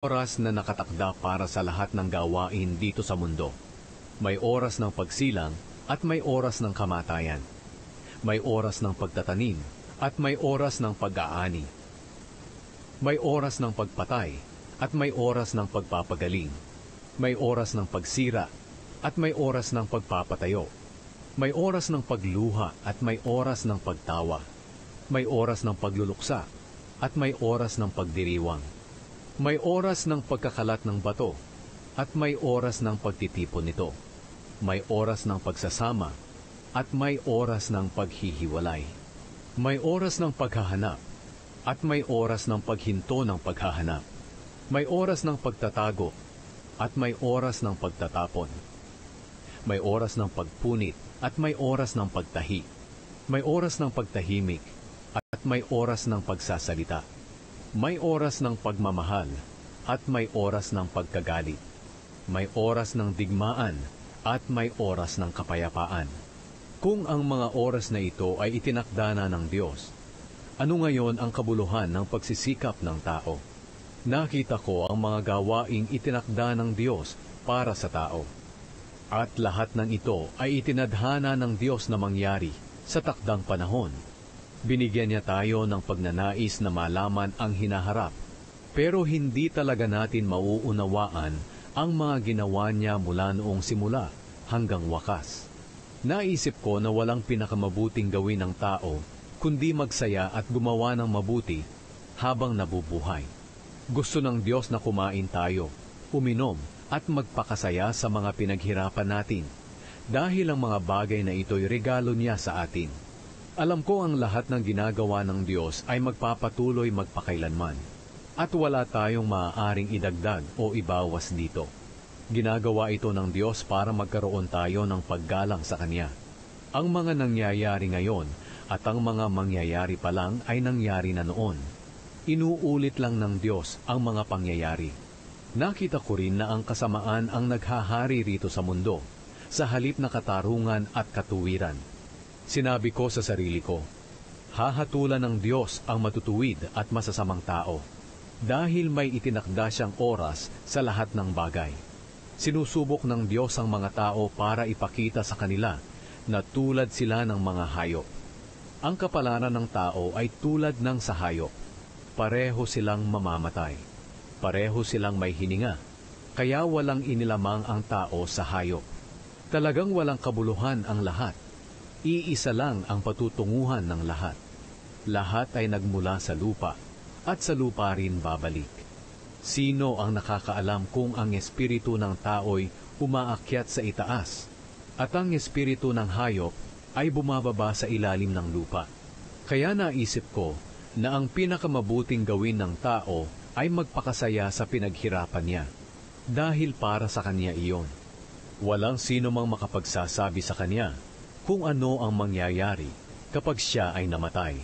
Oras na nakatakda para sa lahat ng gawain dito sa mundo. May oras ng pagsilang at may oras ng kamatayan. May oras ng pagtatanim at may oras ng pag-aani. May oras ng pagpatay at may oras ng pagpapagaling. May oras ng pagsira at may oras ng pagpapatayo. May oras ng pagluha at may oras ng pagtawa. May oras ng pagluluksa at may oras ng pagdiriwang. May oras ng pagkakalat ng bato at may oras ng pagtitipon nito. May oras ng pagsasama at may oras ng paghihiwalay. May oras ng paghahanap at may oras ng paghinto ng paghahanap. May oras ng pagtatago at may oras ng pagtatapon. May oras ng pagpunit at may oras ng pagtahi. May oras ng pagtahimik at may oras ng pagsasalita. May oras ng pagmamahal at may oras ng pagkagalit. May oras ng digmaan at may oras ng kapayapaan. Kung ang mga oras na ito ay itinakda na ng Diyos, ano ngayon ang kabuluhan ng pagsisikap ng tao? Nakita ko ang mga gawaing itinakda ng Diyos para sa tao. At lahat ng ito ay itinadhana ng Diyos na mangyari sa takdang panahon. Binigyan niya tayo ng pagnanais na malaman ang hinaharap, pero hindi talaga natin mauunawaan ang mga ginawa niya mula noong simula hanggang wakas. Naisip ko na walang pinakamabuting gawin ng tao kundi magsaya at gumawa ng mabuti habang nabubuhay. Gusto ng Diyos na kumain tayo, uminom at magpakasaya sa mga pinaghirapan natin, dahil ang mga bagay na ito'y regalo niya sa atin. Alam ko ang lahat ng ginagawa ng Diyos ay magpapatuloy magpakailanman, at wala tayong maaaring idagdag o ibawas dito. Ginagawa ito ng Diyos para magkaroon tayo ng paggalang sa Kanya. Ang mga nangyayari ngayon at ang mga mangyayari pa lang ay nangyari na noon. Inuulit lang ng Diyos ang mga pangyayari. Nakita ko rin na ang kasamaan ang naghahari rito sa mundo, sa halip na katarungan at katuwiran. Sinabi ko sa sarili ko, hahatulan ng Diyos ang matutuwid at masasamang tao, dahil may itinakda siyang oras sa lahat ng bagay. Sinusubok ng Diyos ang mga tao para ipakita sa kanila na tulad sila ng mga hayop. Ang kapalaran ng tao ay tulad ng sa hayop. Pareho silang mamamatay. Pareho silang may hininga. Kaya walang inilamang ang tao sa hayop. Talagang walang kabuluhan ang lahat. Iisa lang ang patutunguhan ng lahat. Lahat ay nagmula sa lupa, at sa lupa rin babalik. Sino ang nakakaalam kung ang espiritu ng tao'y umaakyat sa itaas, at ang espiritu ng hayop ay bumababa sa ilalim ng lupa? Kaya naisip ko na ang pinakamabuting gawin ng tao ay magpakasaya sa pinaghirapan niya, dahil para sa kanya iyon. Walang sino mang makapagsasabi sa kanya kung ano ang mangyayari kapag siya ay namatay.